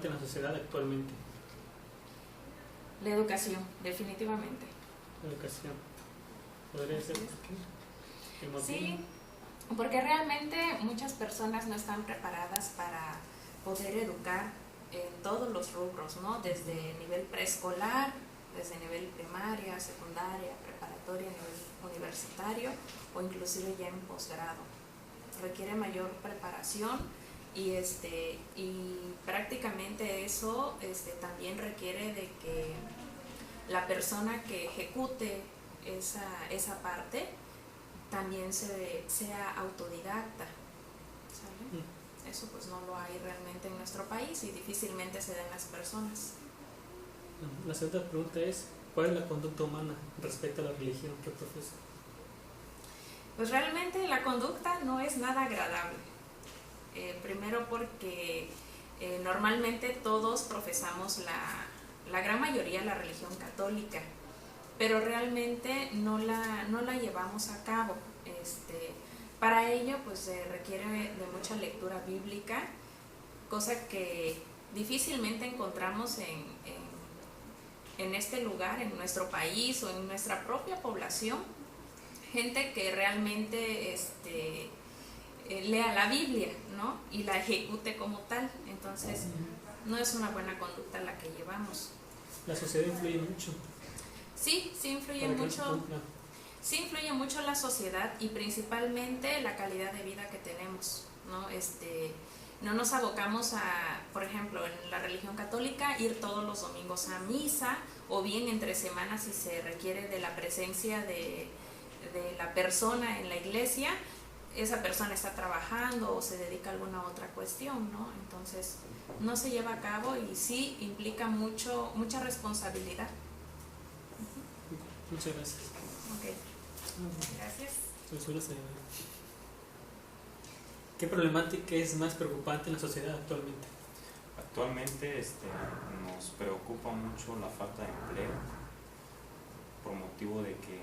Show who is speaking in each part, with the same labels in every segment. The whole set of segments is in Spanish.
Speaker 1: en la sociedad actualmente?
Speaker 2: La educación, definitivamente.
Speaker 1: La educación. ¿Podría ser por qué? ¿El motivo?
Speaker 2: Sí, porque realmente muchas personas no están preparadas para poder educar en todos los rubros, ¿no? Desde nivel preescolar, desde nivel primaria, secundaria, preparatoria, nivel universitario o inclusive ya en posgrado. Requiere mayor preparación y prácticamente eso también requiere de que la persona que ejecute esa parte también sea autodidacta, ¿sale? Eso pues no lo hay realmente en nuestro país y difícilmente se da en las personas.
Speaker 1: La segunda pregunta es, ¿cuál es la conducta humana respecto a la religión que profesa?
Speaker 2: Pues realmente la conducta no es nada agradable. Primero porque normalmente todos profesamos la gran mayoría la religión católica, pero realmente no la llevamos a cabo. Para ello pues se requiere de mucha lectura bíblica, cosa que difícilmente encontramos en este lugar, en nuestro país o en nuestra propia población, gente que realmente lea la Biblia, ¿no? Y la ejecute como tal. Entonces no es una buena conducta la que llevamos.
Speaker 1: ¿La sociedad influye mucho?
Speaker 2: Sí influye mucho. Sí influye mucho la sociedad y principalmente la calidad de vida que tenemos, ¿no? No nos abocamos a, por ejemplo, en la religión católica, ir todos los domingos a misa, o bien entre semanas si se requiere de la presencia de la persona en la iglesia, esa persona está trabajando o se dedica a alguna otra cuestión, ¿no? Entonces no se lleva a cabo y sí implica mucha responsabilidad.
Speaker 1: Muchas gracias.
Speaker 2: Okay. Gracias.
Speaker 1: ¿Qué problemática es más preocupante en la sociedad actualmente?
Speaker 3: Actualmente nos preocupa mucho la falta de empleo por motivo de que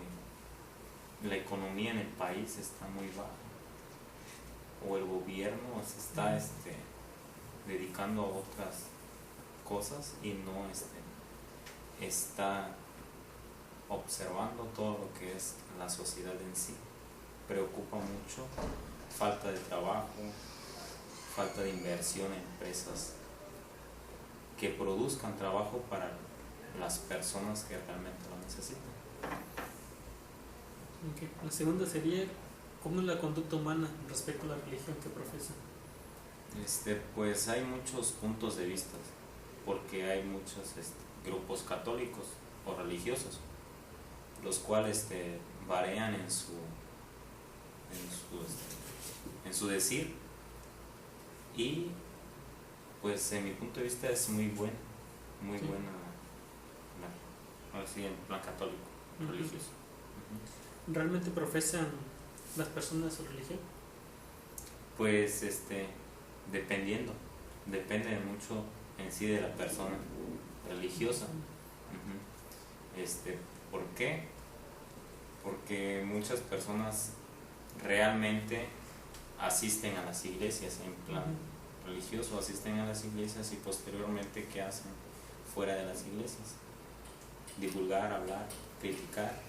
Speaker 3: la economía en el país está muy baja o el gobierno se está dedicando a otras cosas y no está observando todo lo que es la sociedad en sí. Preocupa mucho falta de trabajo, falta de inversión en empresas que produzcan trabajo para las personas que realmente lo necesitan.
Speaker 1: Okay. La segunda sería, ¿cómo es la conducta humana respecto a la religión que profesa?
Speaker 3: Pues hay muchos puntos de vista, porque hay muchos grupos católicos o religiosos, los cuales varían en su decir, y pues en mi punto de vista es muy buena, así en plan católico, religioso.
Speaker 1: ¿Realmente profesan las personas su religión?
Speaker 3: Pues depende mucho en sí de la persona religiosa. ¿Por qué? Porque muchas personas realmente asisten a las iglesias en plan religioso, asisten a las iglesias y posteriormente ¿qué hacen fuera de las iglesias? Divulgar, hablar, criticar.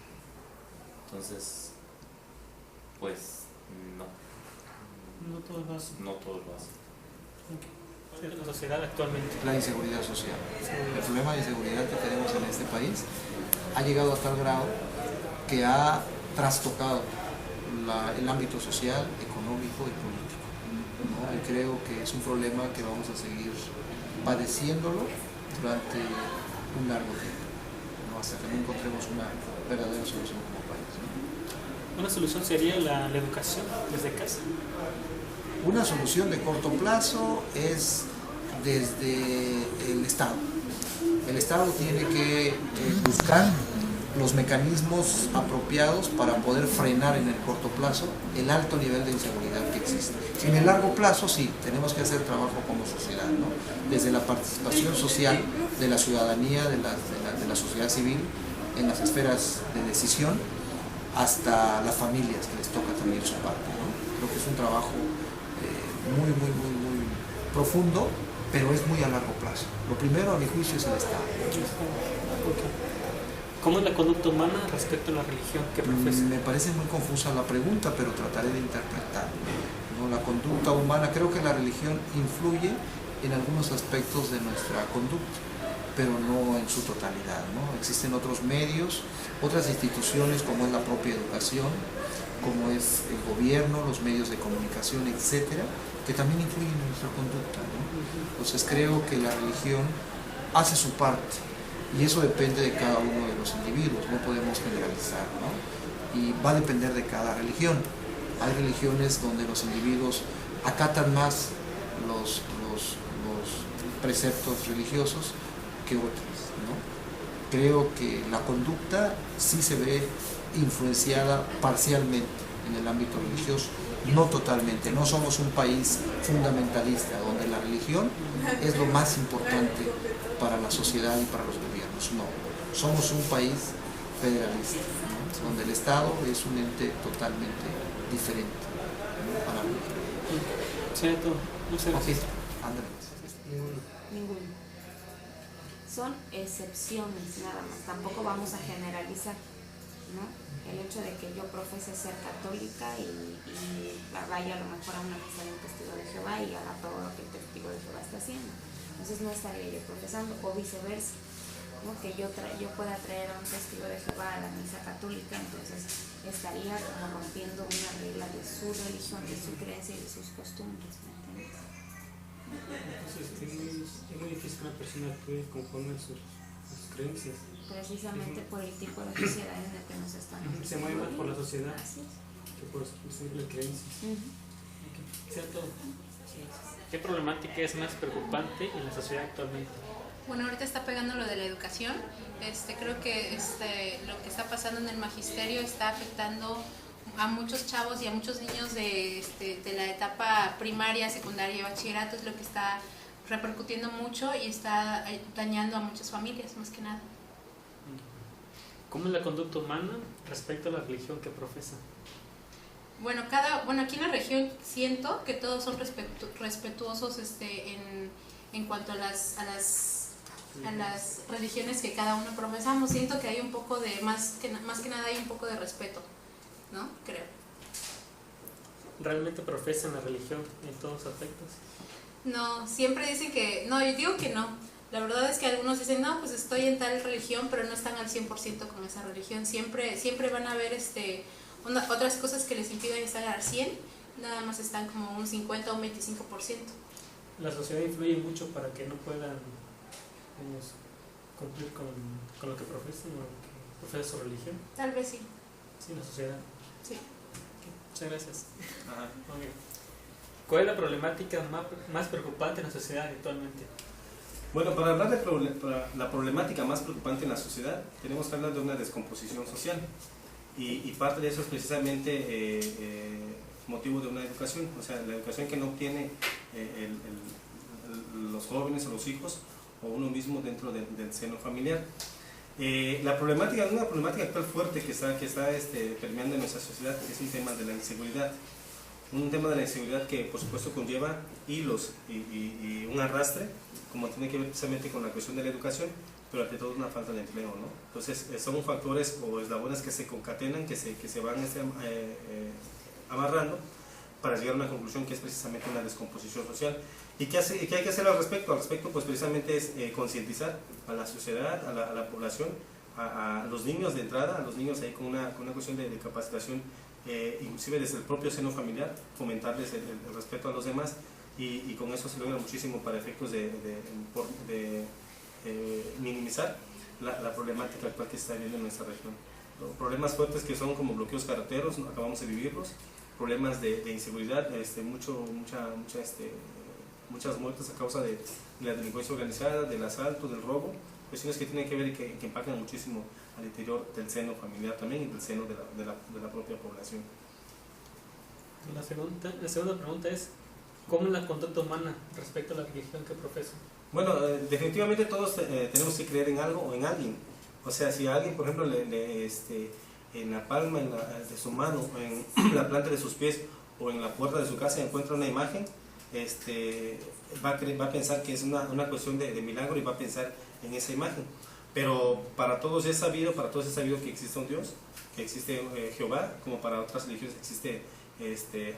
Speaker 3: Entonces, pues
Speaker 1: No todos lo hacen.
Speaker 3: Okay.
Speaker 1: La sociedad actualmente.
Speaker 4: La inseguridad social. El problema de inseguridad que tenemos en este país ha llegado a tal grado que ha trastocado el ámbito social, económico y político, ¿no? Y creo que es un problema que vamos a seguir padeciéndolo durante un largo tiempo, ¿no? Hasta que no encontremos una verdadera solución como país, ¿no?
Speaker 1: Una solución sería la educación desde casa.
Speaker 4: Una solución de corto plazo es desde el Estado. El Estado tiene que buscar los mecanismos apropiados para poder frenar en el corto plazo el alto nivel de inseguridad que existe. En el largo plazo sí, tenemos que hacer trabajo como sociedad, ¿no? Desde la participación social de la ciudadanía, de la sociedad civil, en las esferas de decisión, hasta las familias que les toca también su parte, ¿no? Creo que es un trabajo muy profundo, pero es muy a largo plazo. Lo primero, a mi juicio, es el Estado.
Speaker 1: ¿Cómo es la conducta humana respecto a la religión que profesa?
Speaker 4: Me parece muy confusa la pregunta, pero trataré de interpretarla, ¿no? La conducta humana, creo que la religión influye en algunos aspectos de nuestra conducta, pero no en su totalidad, ¿no? Existen otros medios, otras instituciones como es la propia educación, como es el gobierno, los medios de comunicación, etcétera, que también influyen en nuestra conducta, ¿no? Entonces creo que la religión hace su parte y eso depende de cada uno de los individuos, no podemos generalizar, ¿no? Y va a depender de cada religión. Hay religiones donde los individuos acatan más los preceptos religiosos que otras, ¿no? Creo que la conducta sí se ve influenciada parcialmente en el ámbito religioso, no totalmente. No somos un país fundamentalista donde la religión es lo más importante para la sociedad y para los gobiernos, no. Somos un país federalista, ¿no? Donde el Estado es un ente totalmente diferente, ¿no? A la religión.
Speaker 1: Cierto, muchas gracias.
Speaker 4: Andrés.
Speaker 2: Ninguno. Son excepciones nada más, tampoco vamos a generalizar, ¿no? El hecho de que yo profese ser católica y vaya a lo mejor a una misa de un testigo de Jehová y haga todo lo que el testigo de Jehová está haciendo, entonces no estaría yo profesando, o viceversa, ¿no? Que yo pueda traer a un testigo de Jehová a la misa católica, entonces estaría como rompiendo una regla de su religión, de su creencia y de sus costumbres, ¿me entiendes?
Speaker 1: Entonces, es muy difícil que una persona actúe conforme a sus creencias.
Speaker 2: Precisamente por el tipo de sociedad en el que nos estamos.
Speaker 1: Se mueve más por la sociedad
Speaker 2: Así es.
Speaker 1: que por sus simples creencias. ¿Cierto?
Speaker 5: ¿Qué problemática es más preocupante en la sociedad actualmente?
Speaker 6: Bueno, ahorita está pegando lo de la educación. Creo que lo que está pasando en el magisterio está afectando a muchos chavos y a muchos niños de la etapa primaria, secundaria y bachillerato. Es lo que está repercutiendo mucho y está dañando a muchas familias, más que nada.
Speaker 1: ¿Cómo es la conducta humana respecto a la religión que profesa?
Speaker 6: Bueno, aquí en la región siento que todos son respetuosos en cuanto a las religiones que cada uno profesamos. Siento que hay un poco de, más que nada hay un poco de respeto, ¿no? Creo.
Speaker 1: ¿Realmente profesan la religión en todos los aspectos?
Speaker 6: No, siempre dicen que, no, yo digo que no. La verdad es que algunos dicen, no, pues estoy en tal religión, pero no están al 100% con esa religión. Siempre van a haber otras cosas que les impiden estar al 100%, nada más están como un 50 o un 25%.
Speaker 1: ¿La sociedad influye mucho para que no puedan cumplir con lo que profesan o lo que profesa su religión?
Speaker 6: Tal vez sí.
Speaker 1: Sí, la sociedad.
Speaker 6: Sí.
Speaker 1: Muchas gracias. Okay. ¿Cuál es la problemática más preocupante en la sociedad actualmente?
Speaker 7: Bueno, para hablar de la problemática más preocupante en la sociedad, tenemos que hablar de una descomposición social. Y parte de eso es precisamente motivo de una educación, o sea, la educación que no obtiene los jóvenes o los hijos o uno mismo dentro del seno familiar. Una problemática actual fuerte que está permeando en nuestra sociedad es un tema de la inseguridad. Un tema de la inseguridad que por supuesto conlleva hilos y un arrastre, como tiene que ver precisamente con la cuestión de la educación, pero ante todo una falta de empleo, ¿no? Entonces son factores o eslabones que se concatenan, que se van amarrando para llegar a una conclusión que es precisamente una descomposición social. ¿Y qué hay que hacer al respecto? Al respecto, pues precisamente es concientizar a la sociedad, a la población, a los niños de entrada, a los niños ahí con una cuestión de capacitación, inclusive desde el propio seno familiar, fomentarles el respeto a los demás y con eso se logra muchísimo para efectos de minimizar la problemática actual que se está viviendo en nuestra región. Problemas fuertes que son como bloqueos carreteros, acabamos de vivirlos, problemas de inseguridad, muchas muertes a causa de la delincuencia organizada, del asalto, del robo, cuestiones que tienen que ver y que impactan muchísimo al interior del seno familiar también y del seno de la propia población.
Speaker 1: La segunda pregunta es, ¿cómo es la conducta humana respecto a la religión que profesa?
Speaker 7: Bueno, definitivamente todos tenemos que creer en algo o en alguien. O sea, si a alguien, por ejemplo, en la palma de su mano, en la planta de sus pies o en la puerta de su casa encuentra una imagen, va a pensar que es una cuestión de milagro y va a pensar en esa imagen. Pero para todos es sabido que existe un Dios, que existe Jehová, como para otras religiones existe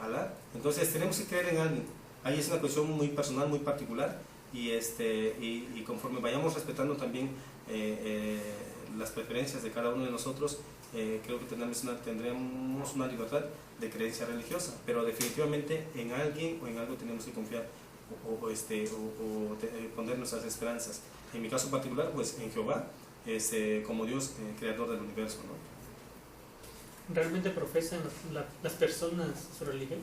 Speaker 7: Alá. Entonces tenemos que creer en alguien. Ahí es una cuestión muy personal, muy particular, y conforme vayamos respetando también las preferencias de cada uno de nosotros, creo que tendremos una libertad de creencia religiosa, pero definitivamente en alguien o en algo tenemos que confiar o poner nuestras esperanzas. En mi caso particular, pues en Jehová, como Dios creador del universo, ¿no?
Speaker 5: ¿Realmente profesan las personas su religión?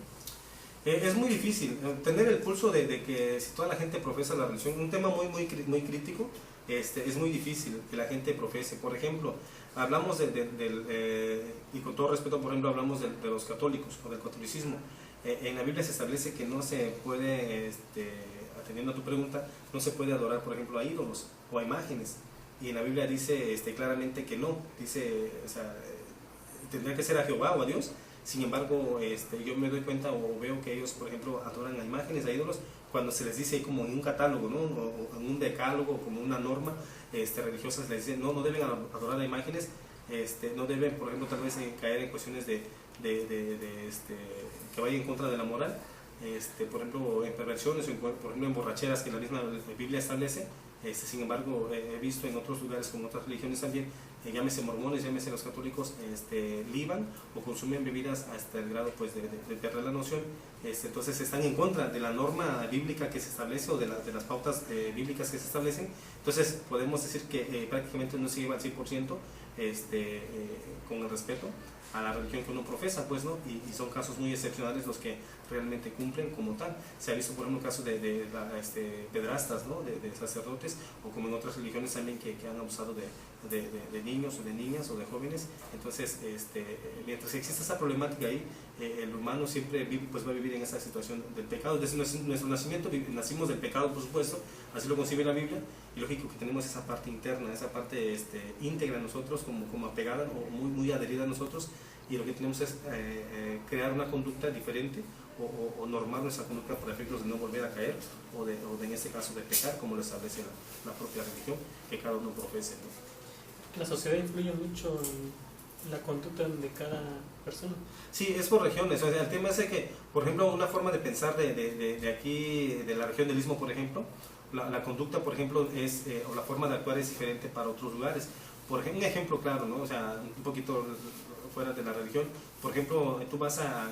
Speaker 7: Es muy difícil tener el pulso de que si toda la gente profesa la religión, un tema muy crítico. Es muy difícil que la gente profese. Por ejemplo, hablamos y con todo respeto, por ejemplo, hablamos de los católicos o del catolicismo. En la Biblia se establece que no se puede, atendiendo a tu pregunta, no se puede adorar, por ejemplo, a ídolos o a imágenes. Y en la Biblia dice claramente que no. Dice, o sea, tendría que ser a Jehová o a Dios. Sin embargo, yo me doy cuenta o veo que ellos, por ejemplo, adoran a imágenes, a ídolos, cuando se les dice ahí como en un catálogo, ¿no? O en un decálogo, como una norma religiosa, les dicen no deben adorar a imágenes, no deben, por ejemplo, tal vez caer en cuestiones que vayan en contra de la moral, por ejemplo, en perversiones o por ejemplo en borracheras que la misma Biblia establece. Sin embargo, he visto en otros lugares con otras religiones también, llámese mormones, llámese los católicos, liban o consumen bebidas hasta el grado pues de perder la noción. Entonces están en contra de la norma bíblica que se establece o de las pautas bíblicas que se establecen. Entonces podemos decir que prácticamente no se lleva al 100% con el respeto a la religión que uno profesa, pues, ¿no? Y son casos muy excepcionales los que realmente cumplen como tal. Se ha visto, por ejemplo, casos de pedrastas, ¿no? De sacerdotes, o como en otras religiones también que han abusado de niños o de niñas o de jóvenes. Entonces, mientras existe esa problemática ahí, el humano siempre va a vivir en esa situación del pecado. Desde nuestro nacimiento nacimos del pecado, por supuesto, así lo concibe la Biblia, y lógico que tenemos esa parte interna, esa parte íntegra en nosotros, como apegada o muy adherida a nosotros, y lo que tenemos es crear una conducta diferente o normar nuestra conducta por efectos de no volver a caer o en este caso de pecar, como lo establece la propia religión que cada uno profese, ¿no?
Speaker 5: ¿La sociedad influye mucho en la conducta de cada persona?
Speaker 7: Sí, es por regiones. O sea, el tema es que, por ejemplo, una forma de pensar de aquí, de la región del Istmo, por ejemplo, la conducta, por ejemplo, o la forma de actuar es diferente para otros lugares. Por ejemplo, un ejemplo claro, ¿no? O sea, un poquito fuera de la religión. Por ejemplo, tú vas a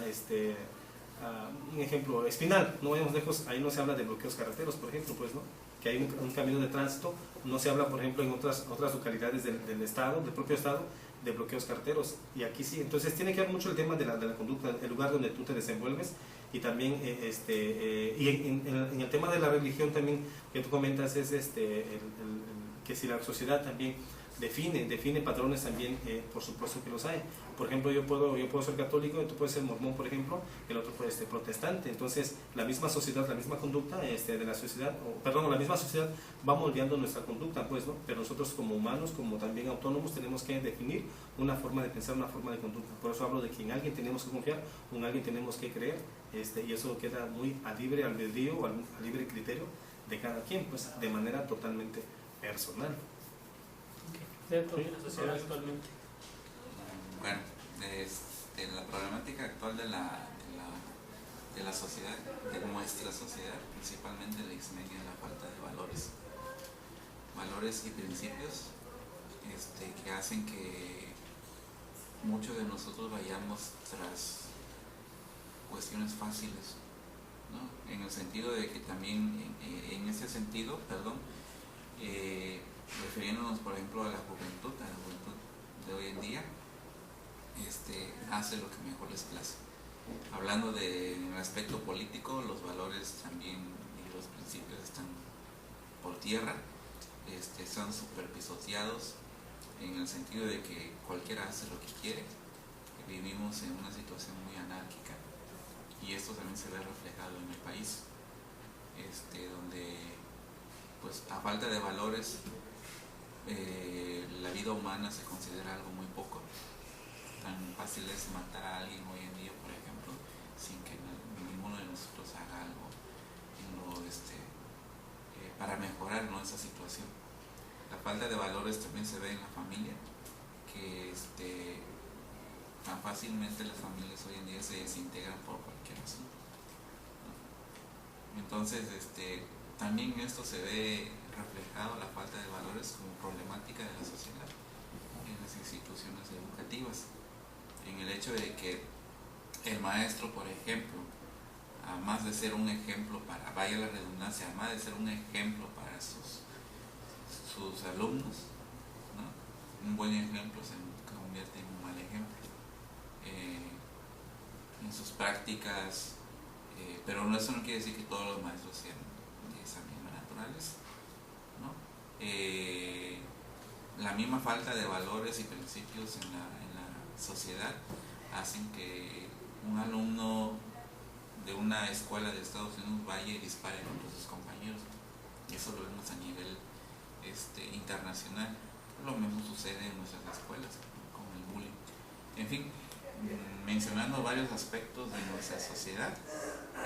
Speaker 7: un ejemplo, Espinal, no vayamos lejos, ahí no se habla de bloqueos carreteros, por ejemplo, pues, ¿no? Que hay un camino de tránsito, no se habla, por ejemplo, en otras localidades del estado, del propio estado, de bloqueos carreteros, y aquí sí. Entonces tiene que ver mucho el tema de la conducta, el lugar donde tú te desenvuelves, y también y en el tema de la religión también que tú comentas es que si la sociedad también define patrones también, por supuesto que los hay. Por ejemplo, yo puedo ser católico, tú puedes ser mormón, por ejemplo, el otro puede ser protestante. Entonces, la misma sociedad, la misma conducta de la sociedad, la misma sociedad va moldeando nuestra conducta, pues, ¿no? Pero nosotros como humanos, como también autónomos, tenemos que definir una forma de pensar, una forma de conducta. Por eso hablo de que en alguien tenemos que confiar, en alguien tenemos que creer, y eso queda muy a libre albedrío o a libre criterio de cada quien, pues, de manera totalmente personal.
Speaker 5: Dentro de la sociedad actualmente.
Speaker 8: Bueno, la problemática actual de la sociedad, de nuestra sociedad, principalmente la exmedia, es la falta de valores y principios que hacen que muchos de nosotros vayamos tras cuestiones fáciles, ¿no? En el sentido de que también, en ese sentido, refiriéndonos por ejemplo a la juventud de hoy en día, hace lo que mejor les place. Hablando del aspecto político, los valores también y los principios están por tierra, son súper pisoteados, en el sentido de que cualquiera hace lo que quiere. Vivimos en una situación muy anárquica, y esto también se ve reflejado en el país, donde pues a falta de valores, la vida humana se considera algo muy poco. Tan fácil es matar a alguien hoy en día, por ejemplo, sin que ninguno de nosotros haga algo para mejorar, ¿no?, esa situación. La falta de valores también se ve en la familia, que tan fácilmente las familias hoy en día se desintegran por cualquier razón, ¿no? Entonces, también esto se ve reflejado, la falta de valores, como problemática de la sociedad en las instituciones educativas, en el hecho de que el maestro, por ejemplo, además de ser un ejemplo para, vaya la redundancia, además de ser un ejemplo para sus alumnos, ¿no?, un buen ejemplo se convierte en un mal ejemplo en sus prácticas, pero eso no quiere decir que todos los maestros sean de esa misma naturaleza, ¿no? La misma falta de valores y principios en la sociedad hacen que un alumno de una escuela de Estados Unidos vaya y dispare contra sus compañeros. Eso lo vemos a nivel internacional. Lo mismo sucede en nuestras escuelas con el bullying. En fin, mencionando varios aspectos de nuestra sociedad,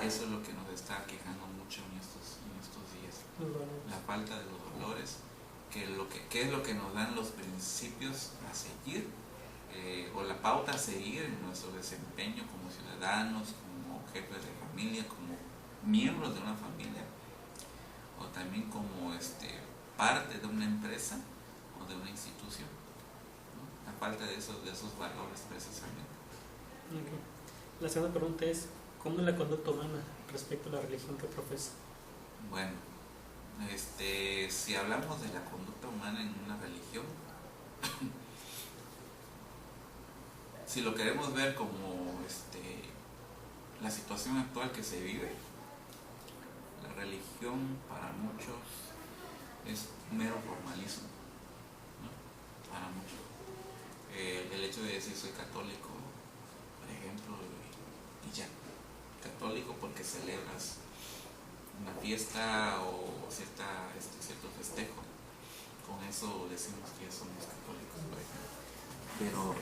Speaker 8: eso es lo que nos está quejando mucho en estos días. La falta de los valores, qué es lo que nos dan los principios a seguir, o la pauta a seguir en nuestro desempeño como ciudadanos, como jefes de familia, como miembros de una familia, o también como parte de una empresa o de una institución, ¿no? La falta de esos valores precisamente.
Speaker 5: Okay. La segunda pregunta es, ¿cómo es la conducta humana respecto a la religión que profesa?
Speaker 8: Bueno, si hablamos de la conducta humana en una religión, si lo queremos ver como la situación actual que se vive, la religión para muchos es mero formalismo, ¿no? Para muchos. El hecho de decir soy católico, por ejemplo, y ya, católico porque celebras una fiesta o cierto festejo, con eso decimos que ya somos católicos, por ejemplo. Pero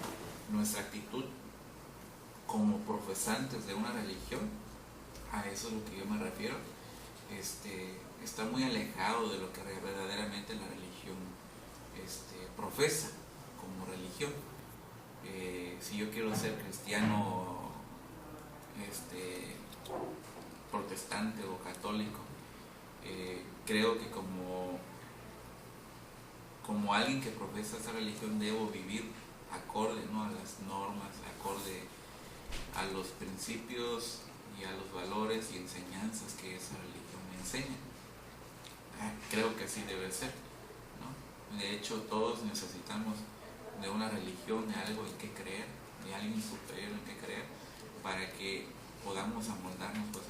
Speaker 8: nuestra actitud como profesantes de una religión, a eso es lo que yo me refiero, está muy alejado de lo que verdaderamente la religión profesa como religión. Si yo quiero ser cristiano, protestante o católico, creo que como alguien que profesa esa religión debo vivir acorde, ¿no?, a las normas, acorde a los principios y a los valores y enseñanzas que esa religión me enseña. Creo que así debe ser, ¿no? De hecho, todos necesitamos de una religión, de algo en que creer, de alguien superior en que creer, para que podamos amoldarnos, pues,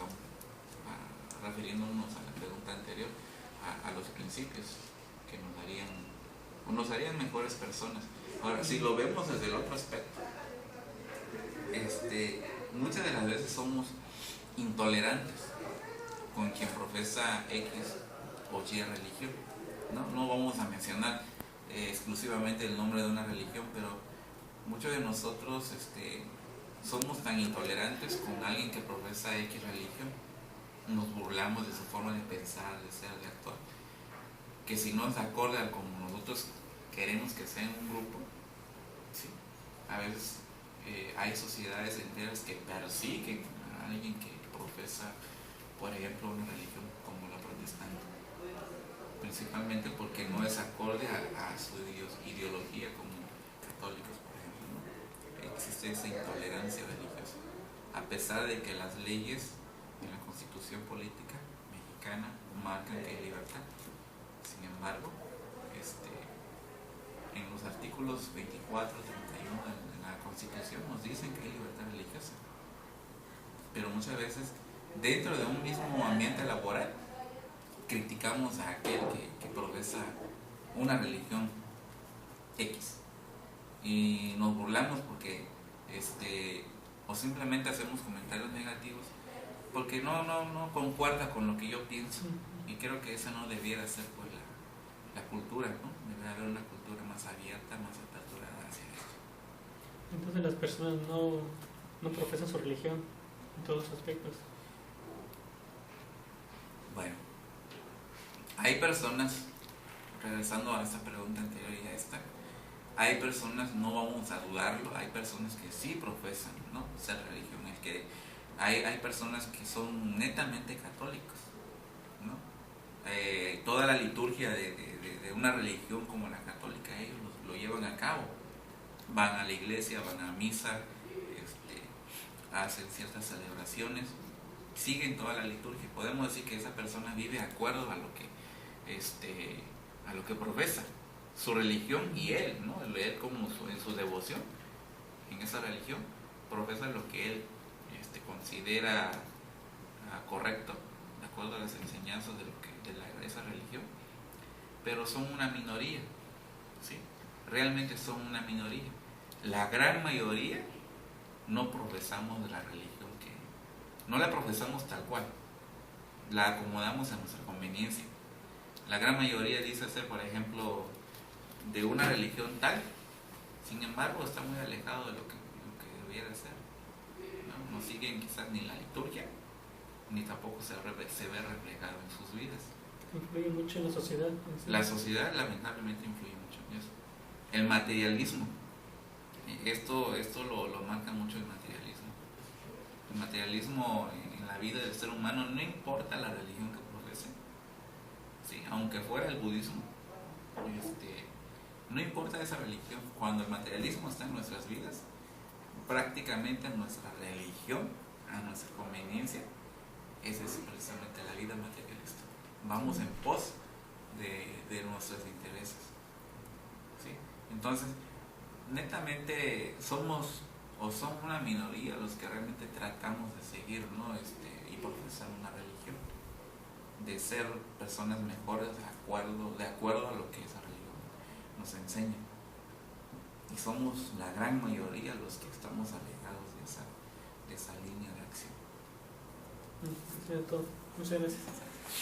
Speaker 8: refiriéndonos a la pregunta anterior, a los principios que nos harían mejores personas. Ahora, si lo vemos desde el otro aspecto, muchas de las veces somos intolerantes con quien profesa X o Y religión, ¿no? No vamos a mencionar exclusivamente el nombre de una religión, pero muchos de nosotros somos tan intolerantes con alguien que profesa X religión, nos burlamos de su forma de pensar, de ser, de actuar, que si no es acorde a como nosotros queremos que sea en un grupo, ¿sí? A veces hay sociedades enteras que persiguen a alguien que profesa, por ejemplo, una religión como la protestante, principalmente porque no es acorde a su ideología como católicos, por ejemplo, ¿no? Existe esa intolerancia religiosa, a pesar de que las leyes en la Constitución política mexicana marcan que hay libertad. Sin embargo, en los artículos 24, 31 de la Constitución nos dicen que hay libertad religiosa, pero muchas veces dentro de un mismo ambiente laboral criticamos a aquel que profesa una religión X y nos burlamos porque o simplemente hacemos comentarios negativos porque no concuerda con lo que yo pienso, y creo que esa no debiera ser, pues, la cultura, ¿no? Debe haber una cultura más abierta, más aperturada hacia esto.
Speaker 5: Entonces las personas no profesan su religión en todos los aspectos.
Speaker 8: Hay personas, regresando a esta pregunta anterior y a esta, hay personas, no vamos a dudarlo, hay personas que sí profesan, ¿no?, ser religión, es que hay personas que son netamente católicos, ¿no? Toda la liturgia de una religión como la católica, ellos lo llevan a cabo, van a la iglesia, van a misa, hacen ciertas celebraciones, siguen toda la liturgia. Podemos decir que esa persona vive de acuerdo a lo que profesa su religión, y él, ¿no?, él como en su devoción en esa religión profesa lo que él considera correcto, de acuerdo a las enseñanzas de esa religión, pero son una minoría, ¿sí? Realmente son una minoría. La gran mayoría no profesamos la religión, no la profesamos tal cual, la acomodamos a nuestra conveniencia. La gran mayoría dice ser, por ejemplo, de una religión tal, sin embargo está muy alejado de lo que debiera ser, ¿no? No siguen quizás ni la liturgia, ni tampoco se ve reflejado en sus vidas.
Speaker 5: Influye mucho en la sociedad. ¿Sí?
Speaker 8: La sociedad lamentablemente influye mucho en eso. El materialismo, esto lo marca mucho el materialismo. El materialismo en la vida del ser humano, no importa la religión que profese, ¿sí?, aunque fuera el budismo, no importa esa religión, cuando el materialismo está en nuestras vidas, prácticamente nuestra religión, a nuestra conveniencia, esa es precisamente la vida materialista. Vamos en pos de nuestros intereses, ¿sí? Entonces, netamente son una minoría los que realmente tratamos de seguir, ¿no?, y profesar una religión, de ser personas mejores de acuerdo a lo que esa religión nos enseña. Y somos la gran mayoría los que estamos alejados de esa línea de acción.
Speaker 5: Muchas gracias.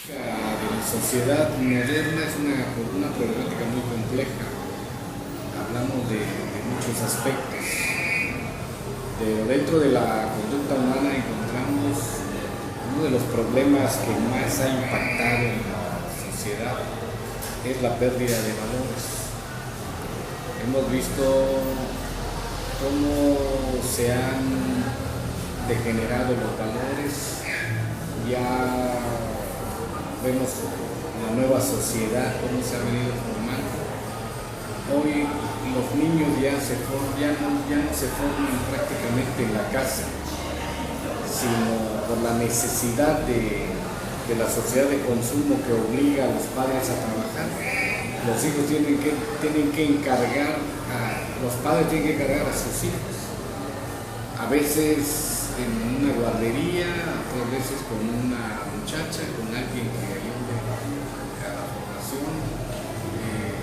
Speaker 9: La sociedad moderna es una problemática muy compleja. Hablamos de muchos aspectos, pero dentro de la conducta humana encontramos uno de los problemas que más ha impactado en la sociedad es la pérdida de valores. Hemos visto cómo se han degenerado los valores. Ya vemos la nueva sociedad, cómo se ha venido formando. Hoy los niños ya no se forman prácticamente en la casa, sino por la necesidad de la sociedad de consumo que obliga a los padres a trabajar. Los hijos tienen que encargar, los padres tienen que encargar a sus hijos. A veces en una guardería, otras veces con una muchacha, con alguien que ayude a la formación.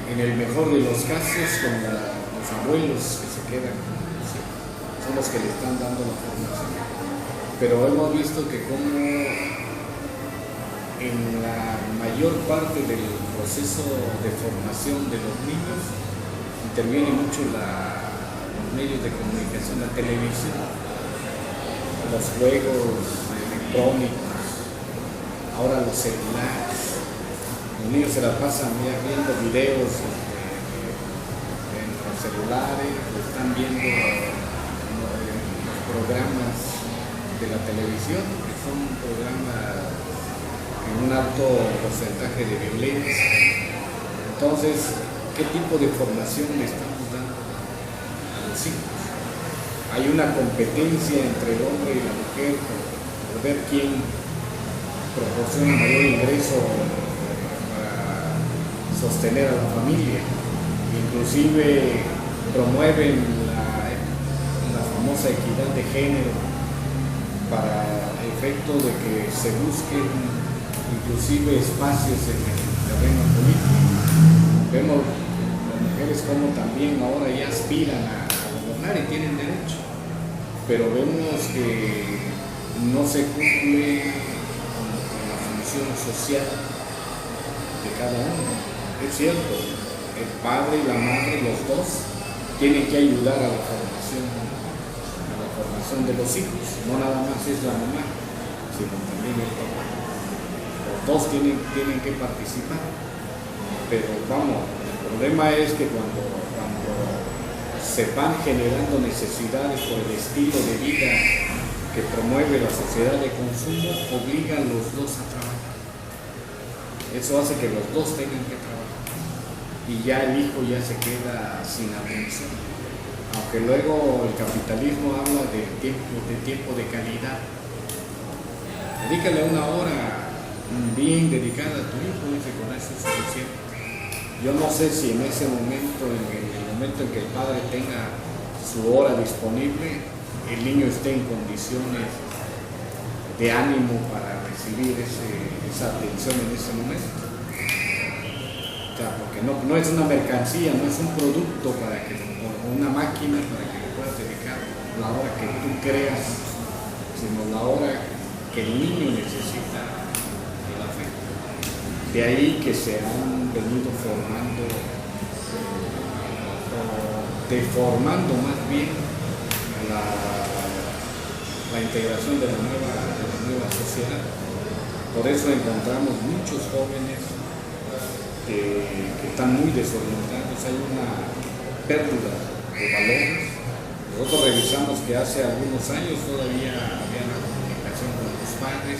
Speaker 9: En el mejor de los casos, con los abuelos que se quedan con los hijos, son los que le están dando la formación. Pero hemos visto que como en la mayor parte del proceso de formación de los niños interviene mucho los medios de comunicación, la televisión, los juegos electrónicos, ahora los celulares. Los niños se la pasan ya viendo videos en los celulares, están viendo los programas de la televisión, que son programas en un alto porcentaje de violencia. Entonces, ¿qué tipo de formación le estamos dando a los hijos? Hay una competencia entre el hombre y la mujer por ver quién proporciona mayor ingreso para sostener a la familia. Inclusive promueven la famosa equidad de género para efecto de que se busquen inclusive espacios en el terreno político. Vemos las mujeres como también ahora ya aspiran a gobernar y tienen derecho, pero vemos que no se cumple con la función social de cada uno. Es cierto, el padre y la madre, los dos, tienen que ayudar a la formación de los hijos. No nada más es la mamá, sino también el papá. Por dos tienen que participar. Pero vamos, el problema es que cuando se van generando necesidades por el estilo de vida que promueve la sociedad de consumo, obliga a los dos a trabajar. Eso hace que los dos tengan que trabajar. Y ya el hijo ya se queda sin atención. Aunque luego el capitalismo habla de tiempo de calidad. Dedícale una hora bien dedicada a tu hijo, dice, con eso es suficiente. Yo no sé si en ese momento, en el momento en que el padre tenga su hora disponible, el niño esté en condiciones de ánimo para recibir esa atención en ese momento. O sea, porque no es una mercancía, no es un producto para que, o una máquina para que le puedas dedicar la hora que tú creas, sino la hora que el niño necesita el afecto. De ahí que se han venido formando, deformando más bien la integración de la nueva sociedad. Por eso encontramos muchos jóvenes que están muy desorientados, hay una pérdida de valores. Nosotros revisamos que hace algunos años todavía había una comunicación con los padres,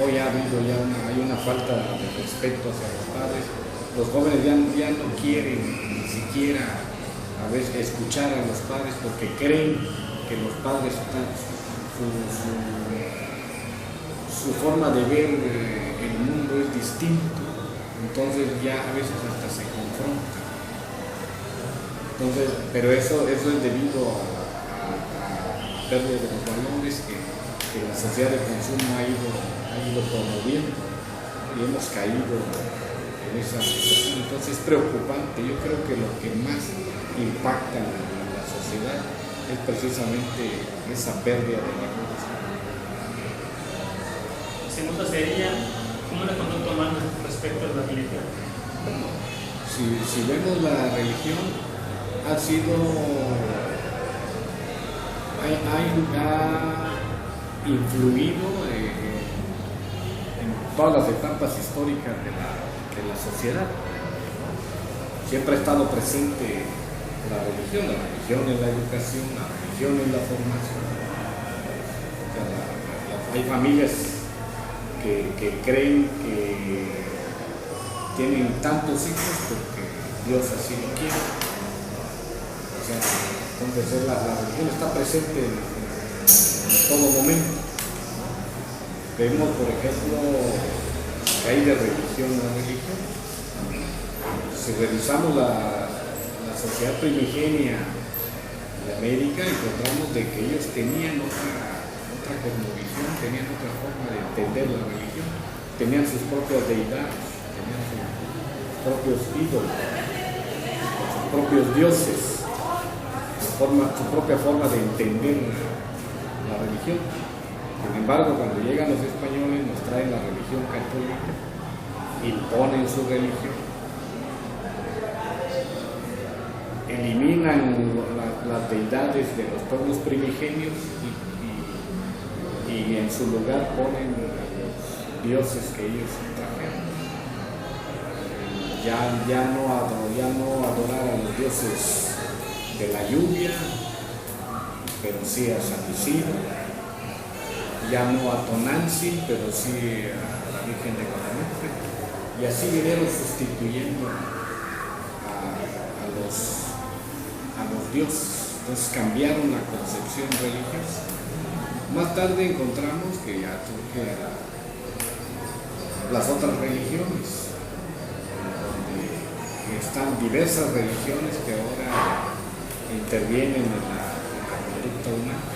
Speaker 9: hoy hay una falta de respeto hacia los padres. Los jóvenes ya no quieren ni siquiera a veces escuchar a los padres porque creen que los padres están, su forma de ver el mundo es distinto, entonces ya a veces hasta se confrontan. Entonces, pero eso es debido a pérdida de los valores que la sociedad de consumo ha ido promoviendo y hemos caído en esa situación. Entonces es preocupante. Yo creo que lo que más impacta en la sociedad es precisamente esa pérdida de valores.
Speaker 5: La segunda sería, ¿cómo la conducta humana respecto a la religión?
Speaker 9: Bueno, si vemos la religión, ha influido en todas las etapas históricas de la sociedad. Siempre ha estado presente la religión en la educación, la religión en la formación. O sea, hay familias que creen que tienen tantos hijos porque Dios así lo quiere. O sea, entonces la religión está presente en todo momento. Vemos, por ejemplo, que hay de religión a religión. Si revisamos la sociedad primigenia de América, encontramos de que ellos tenían otra cosmovisión, tenían otra forma de entender la religión, tenían sus propias deidades, tenían sus propios ídolos, sus propios dioses, su propia forma de entender la religión. Sin embargo, cuando llegan los españoles nos traen la religión católica, imponen su religión, eliminan las deidades de los pueblos primigenios y en su lugar ponen los dioses que ellos trajeron. Ya no adorar a los dioses de la lluvia, pero sí a San Isidro, ya no a Tonantzin, pero sí a la Virgen de Guadalupe, y así vinieron sustituyendo a los dioses. Entonces cambiaron la concepción religiosa. Más tarde encontramos que ya surgen las otras religiones, donde están diversas religiones que ahora intervienen en la conducta humana.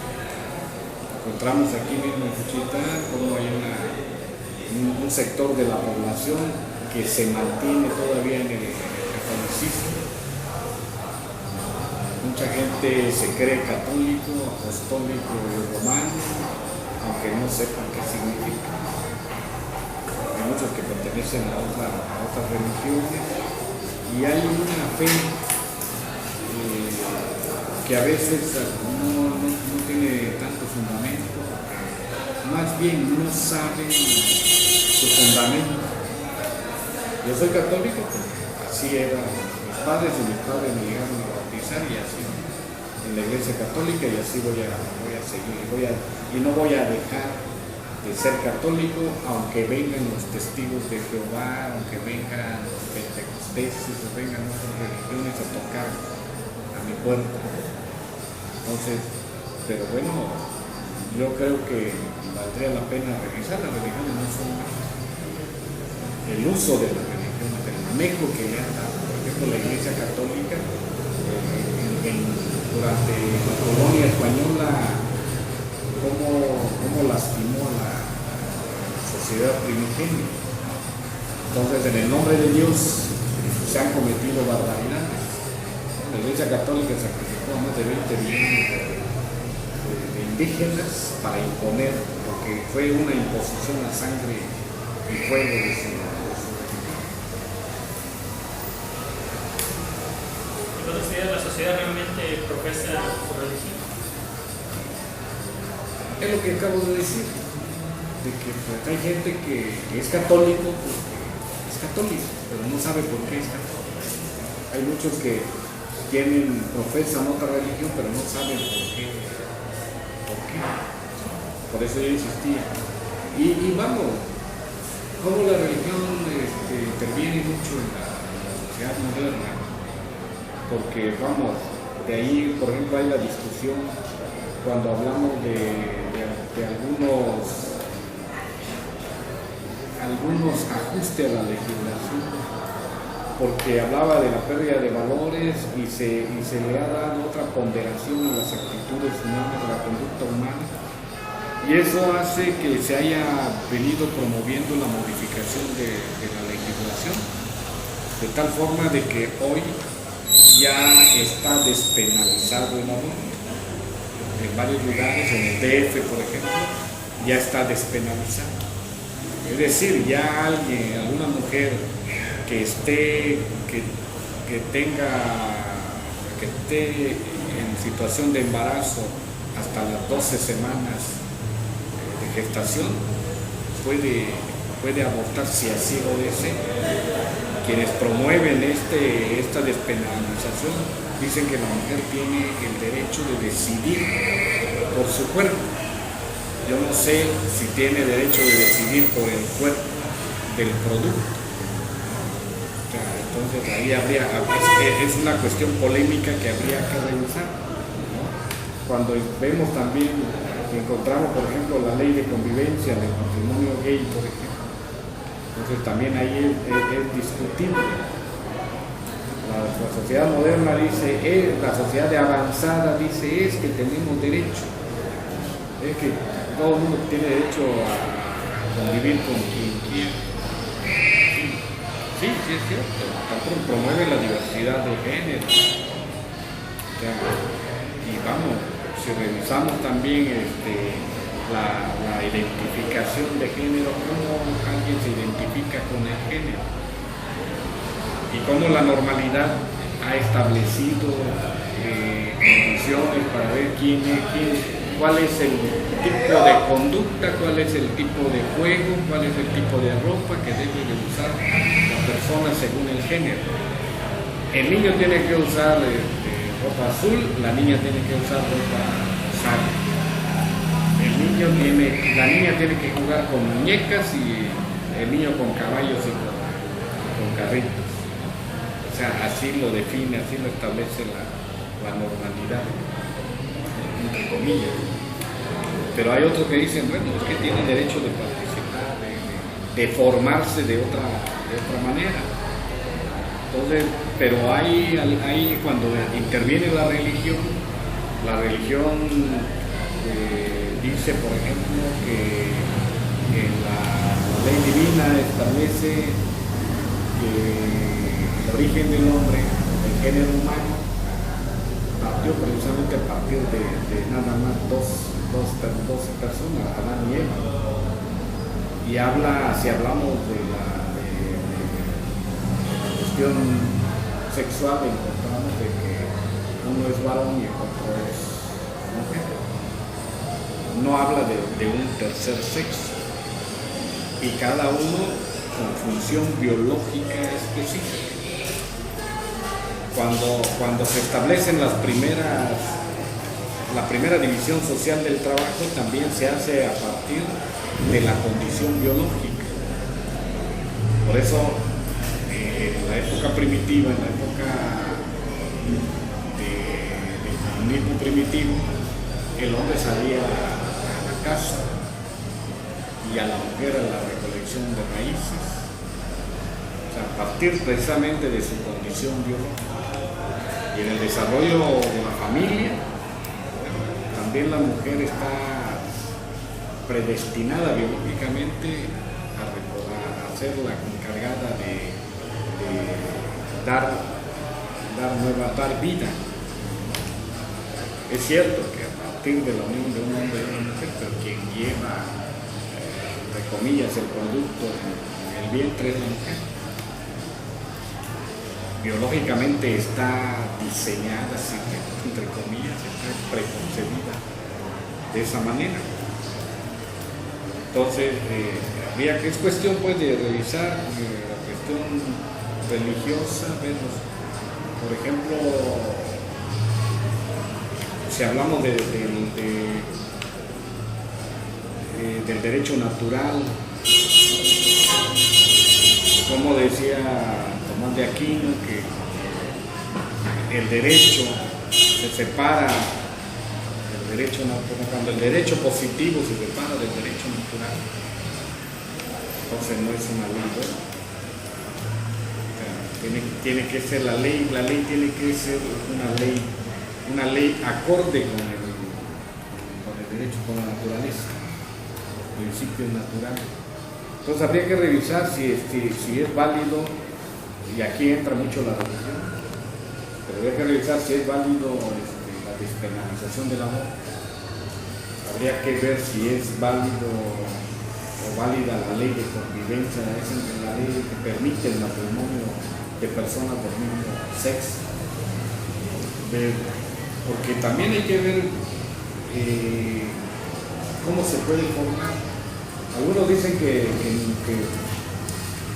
Speaker 9: Encontramos aquí mismo en Juchitán como hay un sector de la población que se mantiene todavía en el catolicismo. Mucha gente se cree católico, apostólico y romano, aunque no sepan qué significa. Hay muchos que pertenecen a otras religiones y hay una fe que a veces no tiene tanto fundamento, más bien no saben su fundamento. Yo soy católico porque así eran mis padres y mis padres me llegaron a bautizar y así en la iglesia católica y así voy a seguir y no voy a dejar de ser católico aunque vengan los testigos de Jehová, aunque vengan los pentecosteses o vengan otras religiones a tocar a mi puerta. Entonces, pero bueno, yo creo que valdría la pena revisar. Las religiones no son el uso de las religiones, el manejo que le han dado. Por ejemplo, la Iglesia Católica durante la colonia española, cómo lastimó a la sociedad primigenia. Entonces, en el nombre de Dios se han cometido barbaridades. La Iglesia Católica sacrificó a más de 20 millones de indígenas para imponer, porque fue una imposición a sangre y fuego de su
Speaker 5: Entonces, ¿la sociedad realmente profesa su religión?
Speaker 9: Es lo que acabo de decir, de que pues, hay gente que es católico porque es católico, pero no sabe por qué es católico. Hay muchos que profesan otra religión, pero no saben por qué. Por eso yo insistía. Y vamos, cómo la religión interviene mucho en la sociedad moderna, porque vamos, de ahí, por ejemplo, hay la discusión cuando hablamos de algunos ajustes a la legislación, porque hablaba de la pérdida de valores y se le ha dado otra ponderación a las actitudes humanas, a la conducta humana, y eso hace que se haya venido promoviendo la modificación de la legislación, de tal forma de que hoy ya está despenalizado el aborto. En varios lugares, en el DF por ejemplo, ya está despenalizado. Es decir, ya alguna mujer que esté en situación de embarazo hasta las 12 semanas de gestación puede abortar si así lo desea. Quienes promueven esta despenalización dicen que la mujer tiene el derecho de decidir por su cuerpo. Yo no sé si tiene derecho de decidir por el cuerpo del producto. Entonces ahí es una cuestión polémica que habría que revisar, ¿no? Cuando vemos también, encontramos por ejemplo la ley de convivencia del matrimonio gay, por ejemplo. Entonces también ahí es discutible. La sociedad moderna dice, la sociedad de avanzada dice, es que tenemos derecho, es que todo el mundo tiene derecho a convivir con quien quiera. Sí, es cierto, tampoco promueve la diversidad de género. Y vamos, si revisamos también la identificación de género, cómo alguien se identifica con el género y cómo la normalidad ha establecido condiciones para ver cuál es el tipo de conducta, cuál es el tipo de juego, cuál es el tipo de ropa que debe de usar la persona según el género. El niño tiene que usar ropa azul, la niña tiene que usar ropa rosada. La niña tiene que jugar con muñecas y el niño con caballos y con carritos. O sea, así lo define, así lo establece la normalidad, entre comillas. Pero hay otros que dicen, bueno, es que tiene derecho de participar, de formarse de otra manera. Entonces, pero hay cuando interviene la religión dice, por ejemplo, que la ley divina establece que el origen del hombre, el género humano, partió precisamente a partir de nada más dos personas, Adán y Eva. Y si hablamos de la cuestión sexual, encontramos de que uno es varón y el otro es mujer. No habla de un tercer sexo. y cada uno con función biológica específica. Cuando se establecen la primera división social del trabajo, también se hace a partir de la condición biológica. Por eso, en la época primitiva, en la época del comunismo primitivo, el hombre salía a la casa y a la mujer a la recolección de raíces, o sea, a partir precisamente de su condición biológica. Y en el desarrollo de la familia, también la mujer está predestinada biológicamente a ser la encargada de dar vida. Es cierto que a partir de la unión de un hombre y una mujer, pero quien lleva, entre comillas, el producto en el vientre es la mujer. Biológicamente está diseñada, así que, entre comillas, está preconcebida de esa manera. Entonces, es cuestión pues de revisar la cuestión religiosa, por ejemplo, si hablamos del derecho natural, como decía Tomás de Aquino, que el derecho se separa, cuando el derecho positivo se separa del derecho natural, entonces no es una ley buena. Tiene que ser la ley tiene que ser una ley acorde con el derecho, con la naturaleza, principios naturales. Entonces habría que revisar si es válido, y aquí entra mucho la religión, pero habría que revisar si es válido la despenalización del amor. Habría que ver si es válido o válida la ley de convivencia, la ley que permite el matrimonio de personas del mismo sexo. Porque también hay que ver cómo se puede formar. Algunos dicen que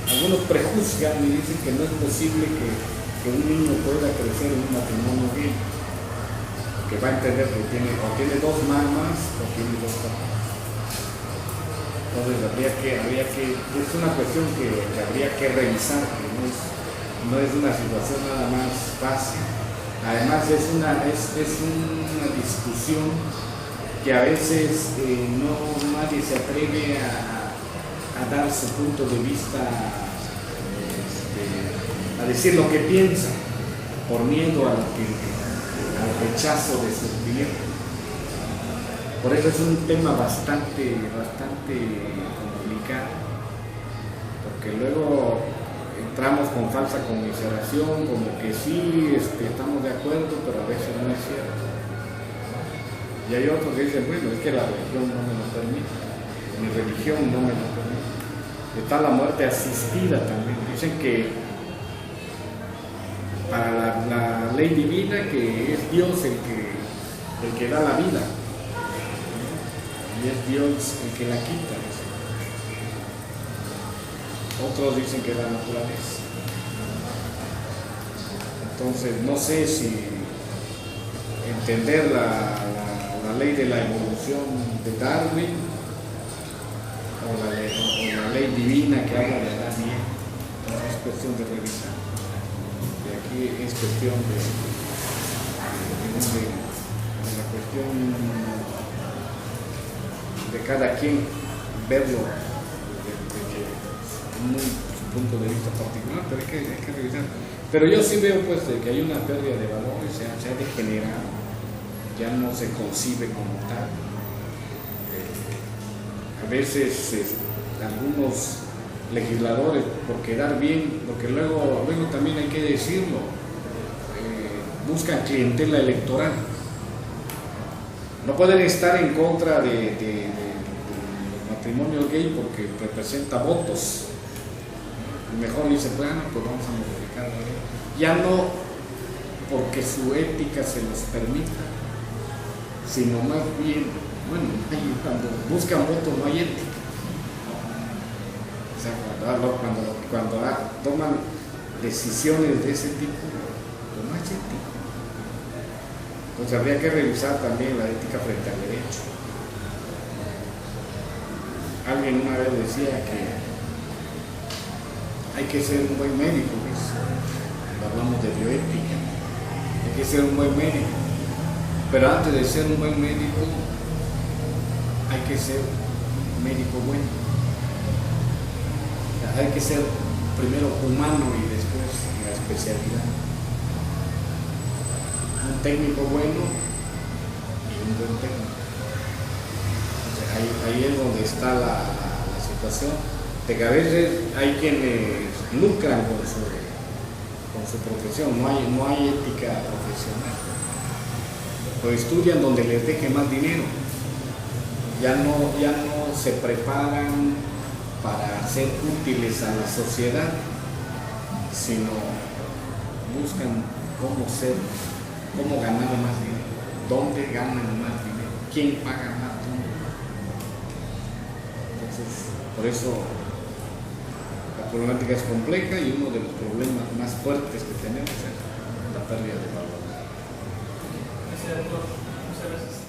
Speaker 9: algunos prejuzgan y dicen que no es posible que un niño pueda crecer en un matrimonio gay, que va a entender que tiene dos mamás o tiene dos papás. Entonces habría que es una cuestión que habría que revisar, que no es una situación nada más fácil. Además es una discusión que a veces nadie se atreve a dar su punto de vista, a decir lo que piensa, por miedo al rechazo de su opinión. Por eso es un tema bastante complicado, porque luego entramos con falsa conmiseración, como que sí, estamos de acuerdo, pero a veces no es cierto. Y hay otros que dicen, bueno, es que la religión no me lo permite, mi religión no me lo permite. Está la muerte asistida también. Dicen que para la ley divina, que es Dios el que da la vida, y es Dios el que la quita. Otros dicen que es la naturaleza. Entonces no sé si entender la ley de la evolución de Darwin o la ley divina que habla de la vida. Es cuestión de revisar. Y aquí es cuestión de la cuestión de cada quien verlo desde su punto de vista particular, pero hay que revisar. Pero yo sí veo pues de que hay una pérdida de valores, se ha degenerado, ya no se concibe como tal. A veces algunos legisladores, por quedar bien, porque luego también hay que decirlo, buscan clientela electoral. No pueden estar en contra del matrimonio gay porque representa votos. Mejor dice, bueno, pues vamos a modificar la ley. Ya no porque su ética se los permita, sino más bien, bueno, cuando buscan votos no hay ética. O sea, cuando toman decisiones de ese tipo, pues no es ético. Entonces habría que revisar también la ética frente al derecho. Alguien una vez decía que hay que ser un buen médico, pues. Hablamos de bioética, hay que ser un buen médico, pero antes de ser un buen médico hay que ser un médico bueno. Hay que ser primero humano y después la especialidad. Un técnico bueno y un buen técnico. Entonces, ahí es donde está la situación, de que a veces hay quienes lucran con su profesión, no hay ética profesional. O estudian donde les deje más dinero. Ya no se preparan para ser útiles a la sociedad, sino buscan cómo ganar más dinero, dónde ganan más dinero, quién paga más dinero. Entonces, por eso la problemática es compleja y uno de los problemas más fuertes que tenemos es la pérdida de valor.
Speaker 1: Gracias, doctor. Muchas gracias.